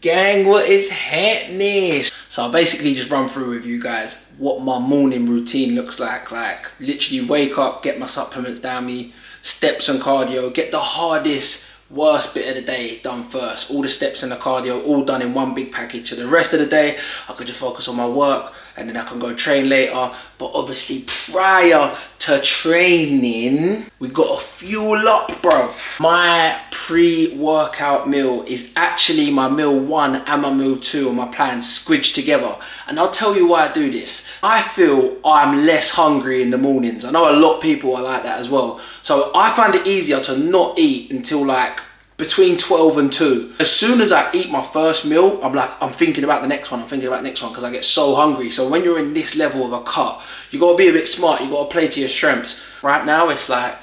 gang, what is happening? So I'll basically just run through with you guys what my morning routine looks like. Like literally wake up, get my supplements down me, steps and cardio, get the hardest, worst bit of the day done first. All the steps and the cardio all done in one big package. So the rest of the day I could just focus on my work and then I can go train later. But obviously prior to training, we got to fuel up, bruv. My pre-workout meal is actually my meal 1 and my meal 2 on my plan squidged together. And I'll tell you why I do this. I feel I'm less hungry in the mornings. I know a lot of people are like that as well. So I find it easier to not eat until like between 12 and 2. As soon as I eat my first meal, I'm thinking about the next one, because I get so hungry. So when you're in this level of a cut, you gotta be a bit smart, you gotta play to your strengths. Right now it's like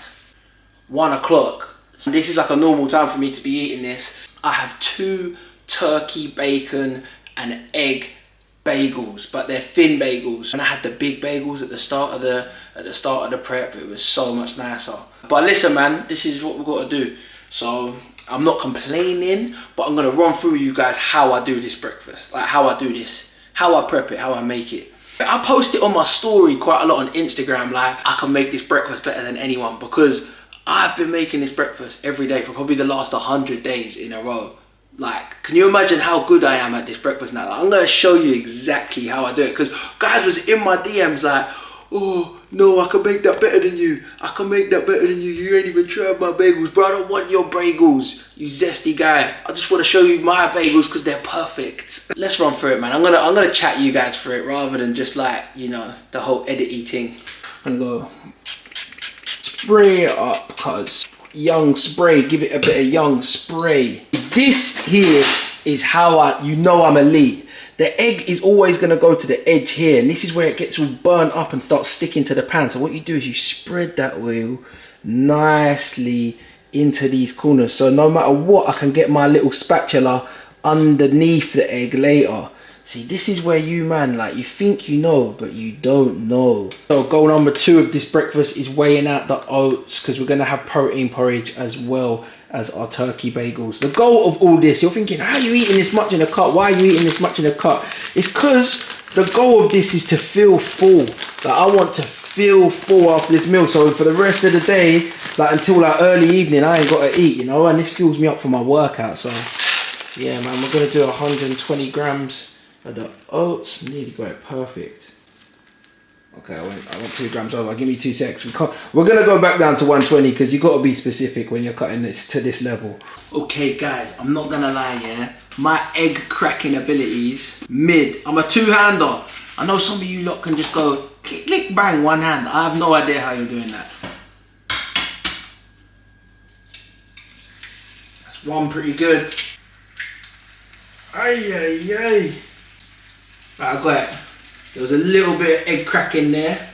1 o'clock. This is like a normal time for me to be eating this. I have 2 turkey, bacon and egg bagels, but they're thin bagels. And I had the big bagels at the start of the prep. It was so much nicer. But listen, man, this is what we've got to do. So I'm not complaining, but I'm gonna run through you guys how I do this breakfast, like how I do this, how I prep it, how I make it. I post it on my story quite a lot on Instagram, like I can make this breakfast better than anyone, because I've been making this breakfast every day for probably the last 100 days in a row. Like, can you imagine how good I am at this breakfast now? Like, I'm gonna show you exactly how I do it, because guys was in my DMs like, oh no, I can make that better than you. I can make that better than you. You ain't even tried my bagels. Bro, I don't want your bagels, you zesty guy. I just want to show you my bagels because they're perfect. Let's run through it, man. I'm gonna chat you guys through it rather than just like, you know, the whole edit-y thing. I'm gonna go spray it up, cuz young spray, give it a bit of young spray. This here is how you know I'm elite. The egg is always going to go to the edge here, and this is where it gets all burnt up and starts sticking to the pan. So what you do is you spread that oil nicely into these corners, so no matter what, I can get my little spatula underneath the egg later. See, this is where you, man, like, you think you know, but you don't know. So goal number 2 of this breakfast is weighing out the oats, because we're going to have protein porridge as well as our turkey bagels. The goal of all this, you're thinking, how are you eating this much in a cut? Why are you eating this much in a cut? It's because the goal of this is to feel full. Like, I want to feel full after this meal. So for the rest of the day, like until like early evening, I ain't got to eat, you know, and this fills me up for my workout. So yeah, man, we're going to do 120 grams of the oats. Nearly got it perfect. Okay, I went 2 grams over. Give me 2 secs. We're gonna go back down to 120 because you got to be specific when you're cutting this to this level. Okay, guys, I'm not gonna lie, yeah. My egg cracking abilities, mid. I'm a two-hander. I know some of you lot can just go click, click, bang, one hand. I have no idea how you're doing that. That's one pretty good. Ay, ay, ay. Right, I got it. There was a little bit of egg crack in there,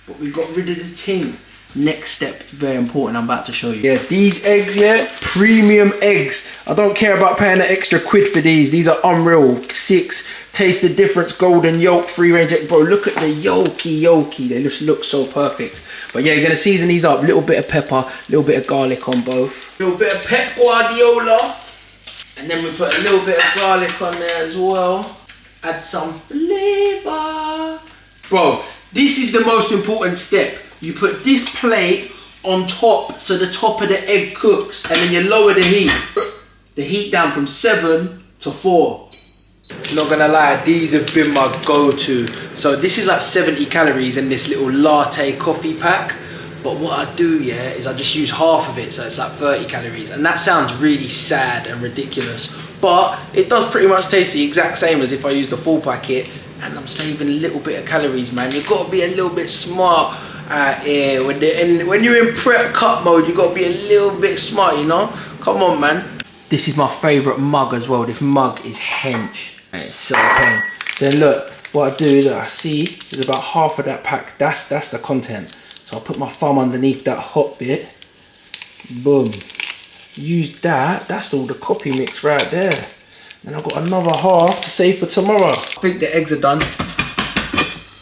but we got rid of the ting. Next step, very important, I'm about to show you. Yeah, these eggs, yeah, premium eggs. I don't care about paying an extra quid for these. These are unreal. 6, taste the difference, golden yolk, free range egg. Bro, look at the yolky. They just look so perfect. But yeah, you're gonna season these up. Little bit of pepper, little bit of garlic on both. Little bit of Pep Guardiola. And then we put a little bit of garlic on there as well. Add some flavor. Bro, this is the most important step. You put this plate on top so the top of the egg cooks, and then you lower the heat. The heat down from 7 to 4. Not gonna lie, these have been my go-to. So this is like 70 calories in this little latte coffee pack. But what I do, yeah, is I just use half of it, so it's like 30 calories. And that sounds really sad and ridiculous. But it does pretty much taste the exact same as if I used the full packet. And I'm saving a little bit of calories, man. You've got to be a little bit smart out here. When you're in prep cut mode, you've got to be a little bit smart, you know? Come on, man. This is my favourite mug as well. This mug is hench. And it's so plain. So then look, what I do is I see there's about half of that pack. That's the content. So I'll put my thumb underneath that hot bit. Boom. Use that. That's all the coffee mix right there. Then I've got another half to save for tomorrow. I think the eggs are done.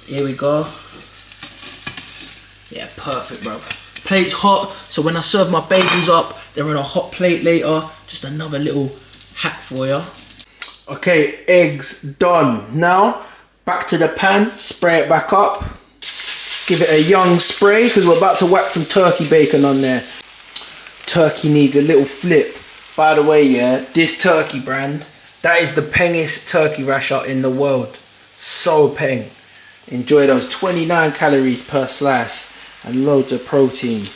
Here we go. Yeah, perfect, bro. Plate's hot, so when I serve my bagels up, they're on a hot plate later. Just another little hack for you. Okay, eggs done. Now, back to the pan, spray it back up. Give it a young spray because we're about to whack some turkey bacon on there. Turkey needs a little flip. By the way, yeah, this turkey brand, that is the pengest turkey rasher in the world. So peng. Enjoy those 29 calories per slice and loads of protein.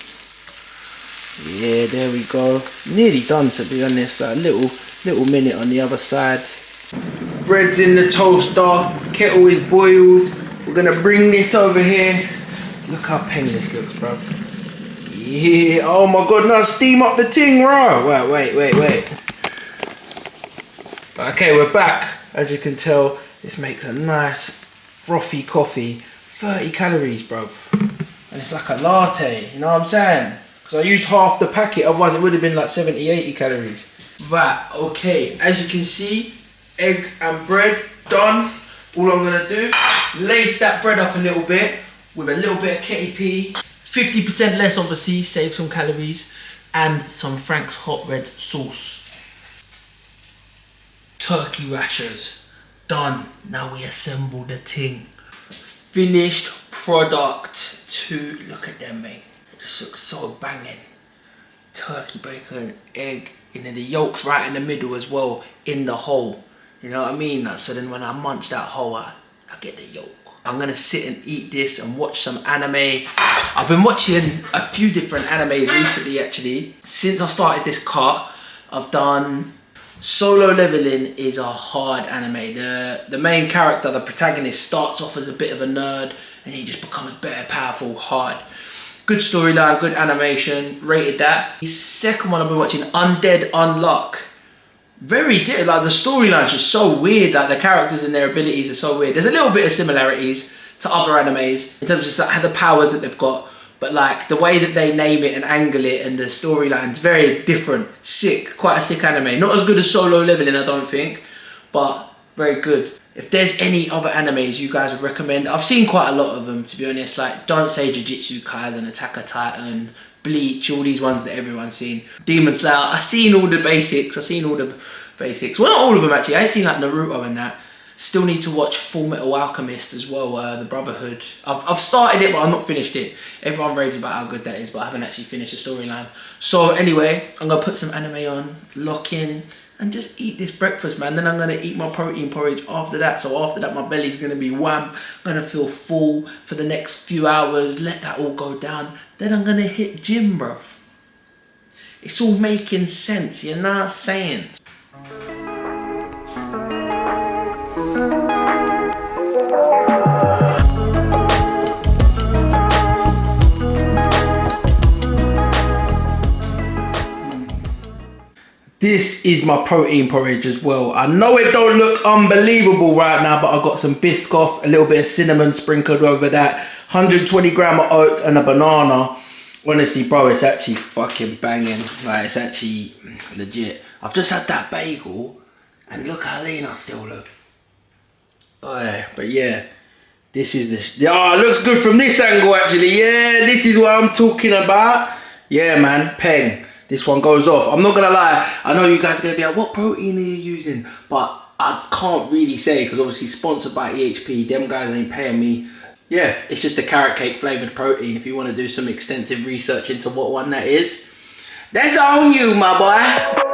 Yeah, there we go. Nearly done, to be honest. Like a little minute on the other side. Bread's in the toaster. Kettle is boiled. We're gonna bring this over here. Look how peng this looks, bruv. Yeah. Oh my god, now steam up the ting, raw. Wait. Okay, we're back. As you can tell, this makes a nice frothy coffee. 30 calories, bruv. And it's like a latte, you know what I'm saying? Because I used half the packet, otherwise it would have been like 70, 80 calories. Right, okay, as you can see, eggs and bread done. All I'm gonna do, lace that bread up a little bit with a little bit of KP, 50% less obviously, save some calories, and some Frank's hot red sauce. Turkey rashers, done. Now we assemble the ting. Finished product to, look at them, mate. Just looks so banging. Turkey bacon, egg, and then the yolk's right in the middle as well, in the hole. You know what I mean? So then when I munch that hole, I get the yolk. I'm gonna sit and eat this and watch some anime. I've been watching a few different animes recently, actually. Since I started this cut, I've done Solo Leveling. Is a hard anime. The main character, the protagonist, starts off as a bit of a nerd and he just becomes better, powerful, hard. Good storyline, good animation, rated that. The second one I've been watching, Undead Unluck. Very good, like the storyline's just so weird, like the characters and their abilities are so weird. There's a little bit of similarities to other animes in terms of just like the powers that they've got, but like the way that they name it and angle it and the storyline's very different. Sick, quite a sick anime. Not as good as Solo Leveling, I don't think, but very good. If there's any other animes you guys would recommend, I've seen quite a lot of them, to be honest. Like, don't say Jujutsu Kaisen, Attack on Titan, Bleach, all these ones that everyone's seen. Demon Slayer, I've seen all the basics. Well, not all of them, actually. I ain't seen like Naruto and that. Still need to watch Full Metal Alchemist as well, the Brotherhood. I've started it, but I've not finished it. Everyone raves about how good that is, but I haven't actually finished the storyline. So anyway, I'm going to put some anime on, lock in, and just eat this breakfast, man. Then I'm going to eat my protein porridge after that. So after that, my belly's going to be wham. I'm going to feel full for the next few hours. Let that all go down. Then I'm going to hit gym, bruv. It's all making sense, you know what I'm saying? This is my protein porridge as well. I know it don't look unbelievable right now, but I've got some Biscoff, a little bit of cinnamon sprinkled over that, 120 gram of oats and a banana. Honestly, bro, it's actually fucking banging. Like, it's actually legit. I've just had that bagel, and look how lean I still look. Oh, but yeah, this is the... Oh, it looks good from this angle, actually. Yeah, this is what I'm talking about. Yeah, man, peng. This one goes off. I'm not gonna lie, I know you guys are gonna be like, what protein are you using? But I can't really say, because obviously sponsored by EHP, them guys ain't paying me. Yeah, it's just a carrot cake flavoured protein. If you want to do some extensive research into what one that is, that's on you, my boy.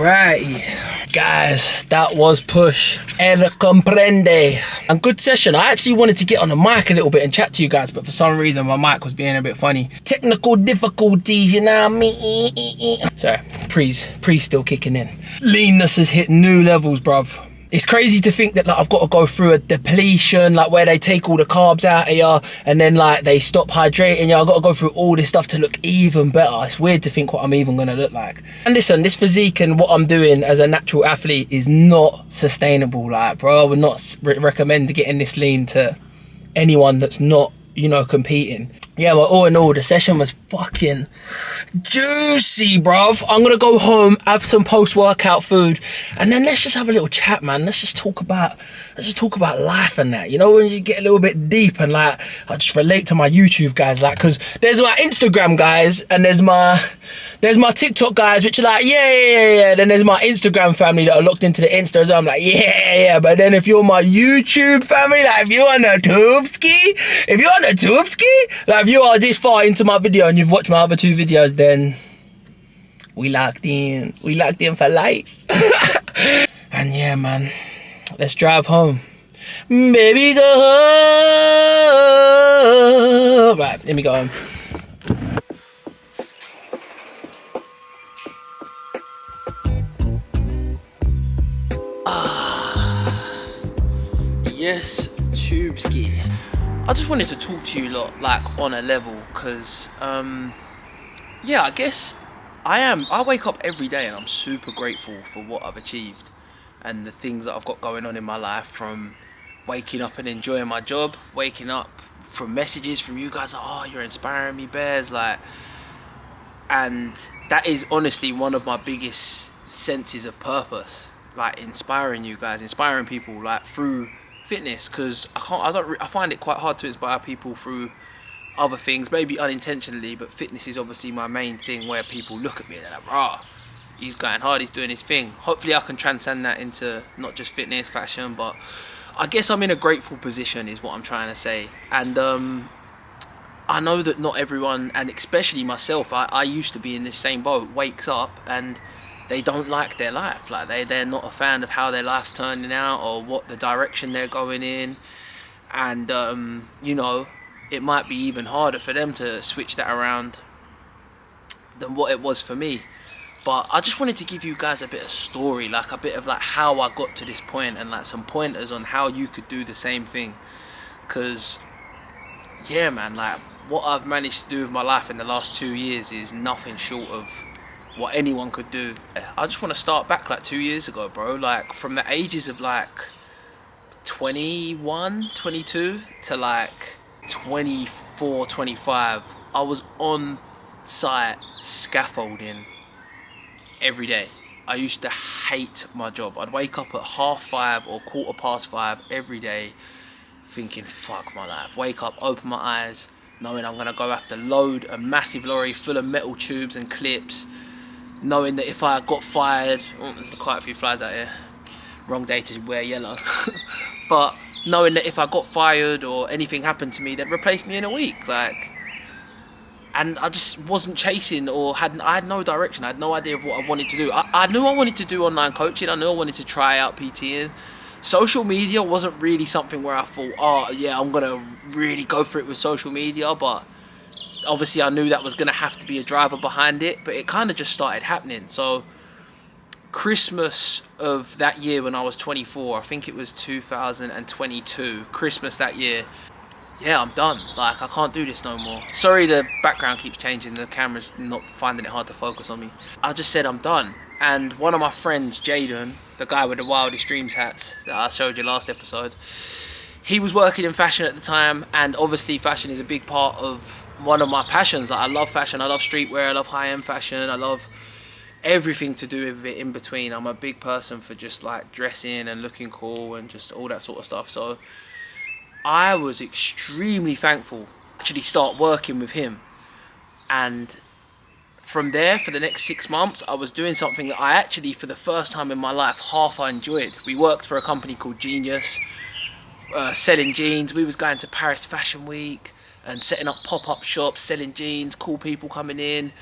Alrighty, guys, that was Push El Comprende. And good session. I actually wanted to get on the mic a little bit and chat to you guys, but for some reason my mic was being a bit funny. Technical difficulties, you know what I mean? Sorry, pre's still kicking in. Leanness has hit new levels, bruv. It's crazy to think that like I've got to go through a depletion, like where they take all the carbs out of you and then like they stop hydrating you. I've got to go through all this stuff to look even better. It's weird to think what I'm even going to look like. And listen, this physique and what I'm doing as a natural athlete is not sustainable. Like, bro, I would not recommend getting this lean to anyone that's not, you know, competing. Yeah, but all in all, the session was fucking juicy, bruv. I'm gonna go home, have some post-workout food, and then let's just have a little chat, man. Let's just talk about life and that. You know, when you get a little bit deep and like, I just relate to my YouTube guys, like, cause there's my Instagram guys and there's my TikTok guys, which are like, yeah. Then there's my Instagram family that are locked into the Insta, so I'm like, yeah. But then if you're my YouTube family, like, if you're on a tube-ski, like, if you are this far into my video and you've watched my other 2 videos, then we locked in for life. And yeah, man, let's drive home. Baby, go home. Right, let me go home. Yes, tube ski. I just wanted to talk to you lot like on a level, because yeah, I guess I wake up every day and I'm super grateful for what I've achieved and the things that I've got going on in my life, from waking up and enjoying my job, waking up from messages from you guys like, oh, you're inspiring me, Bears, like, and that is honestly one of my biggest senses of purpose, like inspiring you guys, inspiring people like through fitness, because I find it quite hard to inspire people through other things, maybe unintentionally, but fitness is obviously my main thing, where people look at me and they're like, rah, he's going hard, he's doing his thing. Hopefully I can transcend that into not just fitness, fashion, but I guess I'm in a grateful position is what I'm trying to say. And I know that not everyone, and especially myself, I used to be in this same boat, wakes up and they don't like their life, like they're not a fan of how their life's turning out or what the direction they're going in, and you know, it might be even harder for them to switch that around than what it was for me. But I just wanted to give you guys a bit of story, like a bit of like how I got to this point, and like some pointers on how you could do the same thing. Because yeah, man, like what I've managed to do with my life in the last 2 years is nothing short of what anyone could do. I just want to start back like 2 years ago, bro, like from the ages of like 21, 22 to like 24, 25. I was on site scaffolding every day. I used to hate my job. I'd wake up at 5:30 or 5:15 every day thinking, fuck my life. Wake up, open my eyes, knowing I'm gonna go have to load a massive lorry full of metal tubes and clips, knowing that if I got fired, oh, there's quite a few flies out here, wrong day to wear yellow, but knowing that if I got fired or anything happened to me, they'd replace me in a week, like. And I just wasn't chasing, or I had no direction. I had no idea of what I wanted to do. I knew I wanted to do online coaching. I knew I wanted to try out PTing. Social media wasn't really something where I thought, oh yeah, I'm gonna really go for it with social media, but obviously I knew that was gonna have to be a driver behind it, but it kind of just started happening. So Christmas of that year when I was 24, I think it was 2022, Christmas that year, yeah, I'm done. Like, I can't do this no more. Sorry, the background keeps changing. The camera's not finding it hard to focus on me. I just said I'm done. And one of my friends, Jaden, the guy with the Wildest Dreams hats that I showed you last episode, he was working in fashion at the time, and obviously fashion is a big part of one of my passions. Like, I love fashion, I love streetwear, I love high-end fashion, I love everything to do with it in between. I'm a big person for just like dressing and looking cool and just all that sort of stuff. So I was extremely thankful to actually start working with him. And from there, for the next 6 months, I was doing something that I actually, for the first time in my life, half I enjoyed. We worked for a company called Genius, selling jeans. We was going to Paris Fashion Week and setting up pop-up shops, selling jeans, cool people coming in.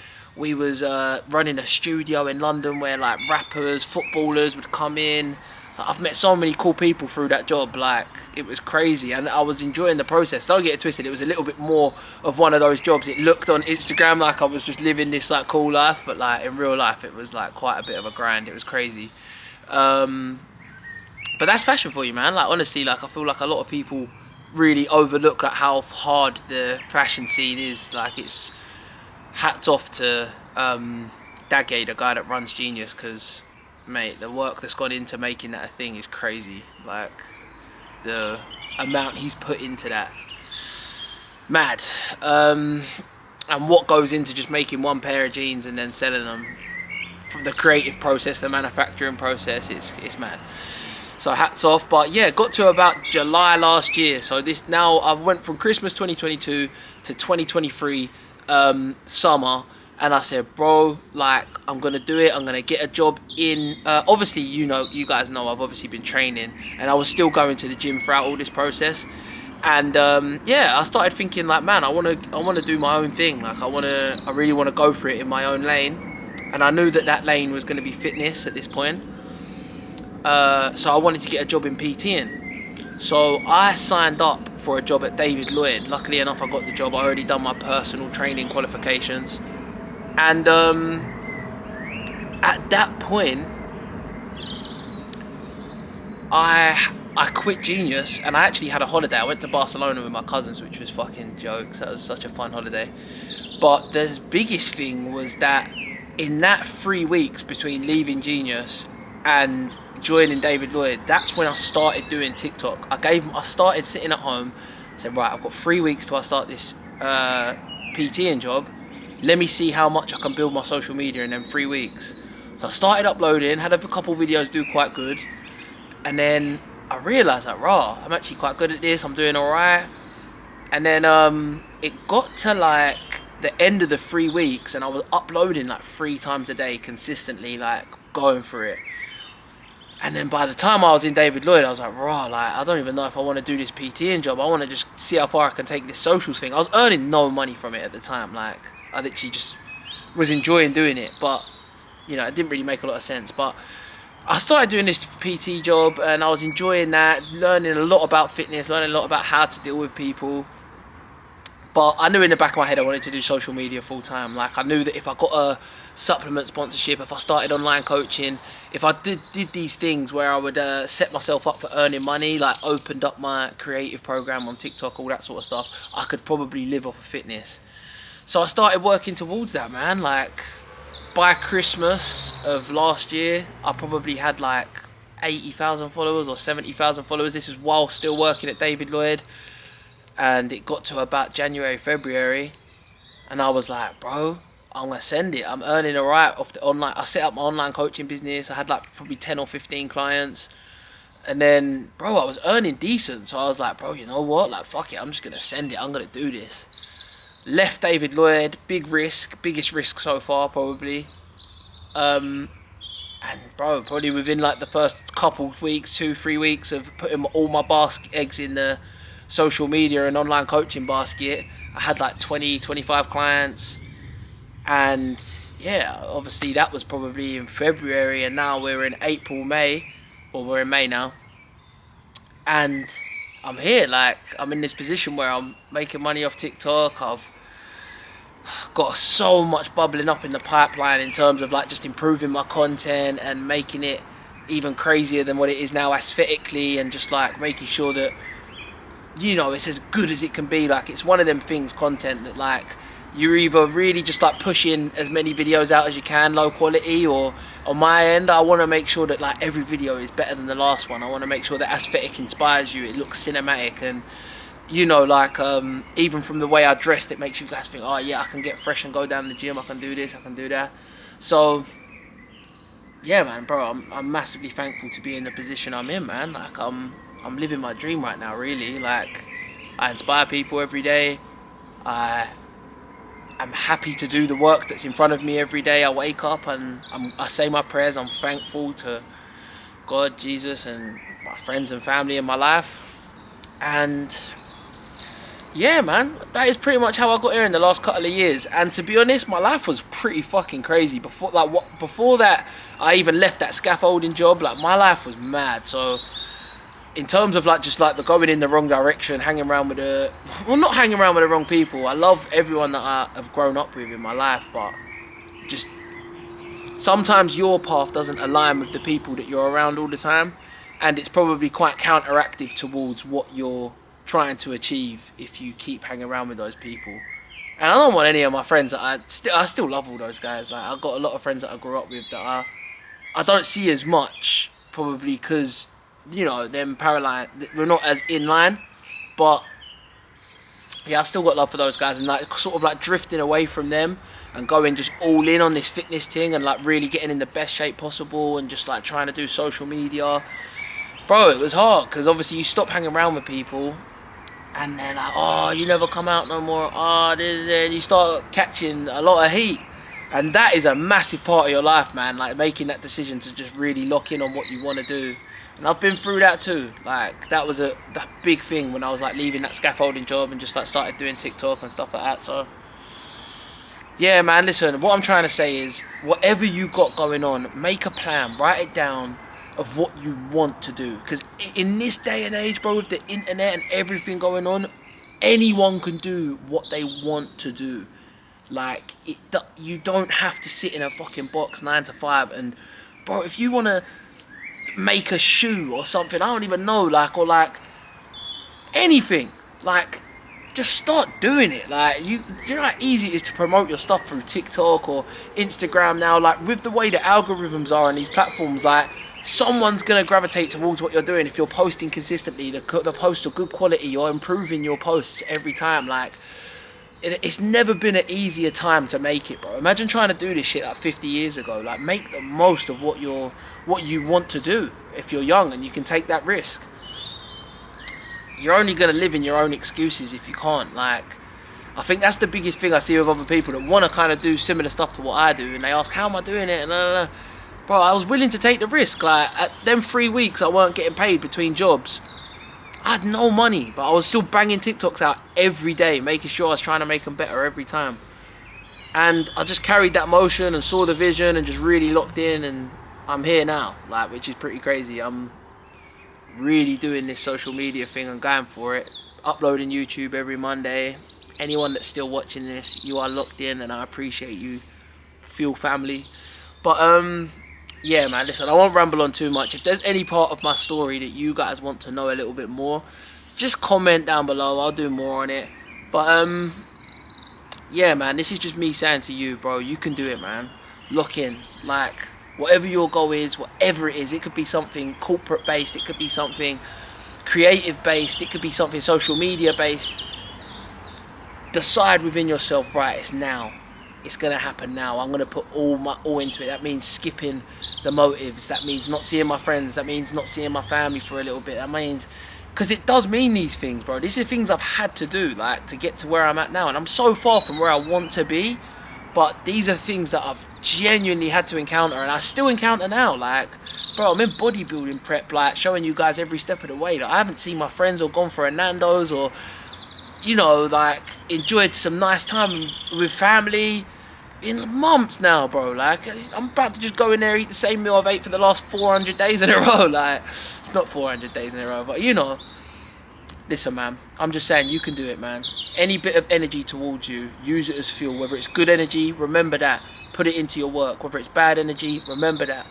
We was running a studio in London where like rappers, footballers would come in. I've met so many cool people through that job. Like, it was crazy, and I was enjoying the process. Don't get it twisted, it was a little bit more of one of those jobs. It looked on Instagram like I was just living this like cool life, but like in real life it was like quite a bit of a grind. It was crazy. But that's fashion for you, man. Like, honestly, like I feel like a lot of people really overlook like how hard the fashion scene is. Like, it's hats off to Dagge, the guy that runs Genius, because mate, the work that's gone into making that a thing is crazy. Like, the amount he's put into that, mad. And what goes into just making one pair of jeans and then selling them, from the creative process, the manufacturing process, it's mad. So hats off. But yeah, got to about July last year. So this, now I went from Christmas 2022 to 2023 summer. And I said, bro, like, I'm going to do it. I'm going to get a job in... obviously, you guys know I've obviously been training. And I was still going to the gym throughout all this process. And, yeah, I started thinking, like, man, I want to do my own thing. Like, I really want to go for it in my own lane. And I knew that lane was going to be fitness at this point. So I wanted to get a job in PTing. So I signed up for a job at David Lloyd. Luckily enough, I got the job. I already done my personal training qualifications. And at that point, I quit Genius, and I actually had a holiday. I went to Barcelona with my cousins, which was fucking jokes. That was such a fun holiday. But the biggest thing was that in that 3 weeks between leaving Genius and joining David Lloyd, that's when I started doing TikTok. I started sitting at home, said, right, I've got 3 weeks till I start this PTing job. Let me see how much I can build my social media in them 3 weeks. So I started uploading, had a couple videos do quite good, and then I realised that, I'm actually quite good at this, I'm doing alright. And then it got to like the end of the 3 weeks, and I was uploading like 3 times a day consistently, like going for it. And then by the time I was in David Lloyd, I was like, like, I don't even know if I want to do this PTing job. I want to just see how far I can take this socials thing. I was earning no money from it at the time. Like, I literally just was enjoying doing it. But, you know, it didn't really make a lot of sense. But I started doing this PT job, and I was enjoying that, learning a lot about fitness, learning a lot about how to deal with people. But I knew in the back of my head I wanted to do social media full time. Like, I knew that if I got a supplement sponsorship, if I started online coaching, if I did these things where I would set myself up for earning money, like opened up my creative program on TikTok, all that sort of stuff, I could probably live off of fitness. So I started working towards that, man. Like, by Christmas of last year, I probably had like 80,000 followers or 70,000 followers. This is while still working at David Lloyd. And it got to about January, February, and I was like, bro, I'm going to send it. I'm earning alright off the online. I set up my online coaching business. I had like probably 10 or 15 clients. And then, bro, I was earning decent. So I was like, bro, you know what? Like, fuck it. I'm just going to send it. I'm going to do this. Left David Lloyd. Big risk. Biggest risk so far, probably. And, bro, probably within like the first couple weeks, 2-3 weeks of putting all my eggs in the social media and online coaching basket, I had like 20-25 clients. And yeah, obviously that was probably in February, and now we're in April, May, or we're in May now, and I'm here. Like, I'm in this position where I'm making money off TikTok. I've got so much bubbling up in the pipeline in terms of like just improving my content and making it even crazier than what it is now aesthetically, and just like making sure that, you know, it's as good as it can be. Like, it's one of them things, content, that like you're either really just like pushing as many videos out as you can, low quality, or on my end, I want to make sure that like every video is better than the last one. I want to make sure that aesthetic inspires you, it looks cinematic, and you know, like even from the way I dressed, it makes you guys think, oh yeah, I can get fresh and go down the gym, I can do this, I can do that. So yeah, man, bro, I'm massively thankful to be in the position I'm in, man. Like, I'm living my dream right now, really. Like, I inspire people every day. I'm happy to do the work that's in front of me every day. I wake up and I say my prayers. I'm thankful to God, Jesus, and my friends and family in my life. And yeah, man, that is pretty much how I got here in the last couple of years. And to be honest, my life was pretty fucking crazy before. Like, before that, I even left that scaffolding job. Like, my life was mad. So, in terms of like just like the going in the wrong direction, hanging around with not hanging around with the wrong people. I love everyone that I have grown up with in my life, but just sometimes your path doesn't align with the people that you're around all the time, and it's probably quite counteractive towards what you're trying to achieve if you keep hanging around with those people. And I don't want any of my friends that I still love all those guys. Like, I've got a lot of friends that I grew up with that I don't see as much, probably because, you know, them paralyzed, we're not as in line. But yeah, I still got love for those guys, and like sort of like drifting away from them and going just all in on this fitness thing and like really getting in the best shape possible and just like trying to do social media. Bro, it was hard because obviously you stop hanging around with people and they're like, oh, you never come out no more. Oh, then you start catching a lot of heat. And that is a massive part of your life, man. Like, making that decision to just really lock in on what you want to do. And I've been through that too. Like, that was a big thing when I was like leaving that scaffolding job and just like started doing TikTok and stuff like that. So, yeah, man, listen, what I'm trying to say is, whatever you got going on, make a plan, write it down, of what you want to do. Because in this day and age, bro, with the internet and everything going on, anyone can do what they want to do. Like, you don't have to sit in a fucking box 9 to 5. And bro, if you want to make a shoe or something, I don't even know, like, or like anything, like, just start doing it. Like, you know how easy it is to promote your stuff through TikTok or Instagram now. Like, with the way the algorithms are on these platforms, like, someone's gonna gravitate towards what you're doing if you're posting consistently. The posts are good quality, you're improving your posts every time. Like, it's never been an easier time to make it, bro. Imagine trying to do this shit like 50 years ago. Like, make the most of what you want to do if you're young and you can take that risk. You're only gonna live in your own excuses if you can't. Like, I think that's the biggest thing I see with other people that want to kind of do similar stuff to what I do, and they ask, how am I doing it? And bro, I was willing to take the risk. Like, at them 3 weeks I weren't getting paid between jobs, I had no money, but I was still banging TikToks out every day, making sure I was trying to make them better every time. And I just carried that motion and saw the vision and just really locked in, and I'm here now, like, which is pretty crazy. I'm really doing this social media thing and going for it, uploading YouTube every Monday. Anyone that's still watching this, you are locked in, and I appreciate you. Feel family. But yeah, man, listen, I won't ramble on too much. If there's any part of my story that you guys want to know a little bit more, just comment down below. I'll do more on it. But yeah, man, this is just me saying to you, bro, you can do it, man. Lock in. Like, whatever your goal is, whatever it is, it could be something corporate based, it could be something creative based, it could be something social media based. Decide within yourself, right, it's now. It's going to happen now. I'm going to put all into it. That means skipping the motives. That means not seeing my friends. That means not seeing my family for a little bit. That means, because it does mean these things, bro. These are things I've had to do, like, to get to where I'm at now. And I'm so far from where I want to be. But these are things that I've genuinely had to encounter, and I still encounter now. Like, bro, I'm in bodybuilding prep, like, showing you guys every step of the way. Like, I haven't seen my friends or gone for a Nando's or, you know, like, enjoyed some nice time with family in months now, bro. Like, I'm about to just go in there, eat the same meal I've ate for the last 400 days in a row. Like, not 400 days in a row, but, you know. Listen, man, I'm just saying, you can do it, man. Any bit of energy towards you, use it as fuel. Whether it's good energy, remember that. Put it into your work. Whether it's bad energy, remember that.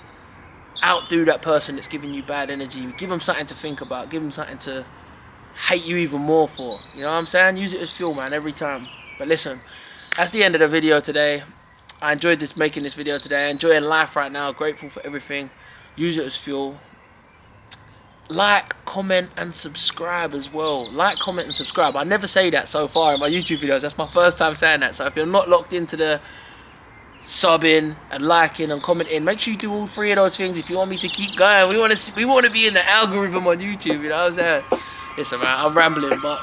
Outdo that person that's giving you bad energy. Give them something to think about. Give them something to hate you even more for. You know what I'm saying? Use it as fuel, man, every time. But listen, that's the end of the video today. I enjoyed making this video today. Enjoying life right now. Grateful for everything. Use it as fuel. Like, comment, and subscribe as well. Like, comment, and subscribe. I never say that so far in my YouTube videos. That's my first time saying that. So if you're not locked into the subbing and liking and commenting, make sure you do all 3 of those things if you want me to keep going. We want to be in the algorithm on YouTube, you know what I'm saying? Listen, man, I'm rambling, but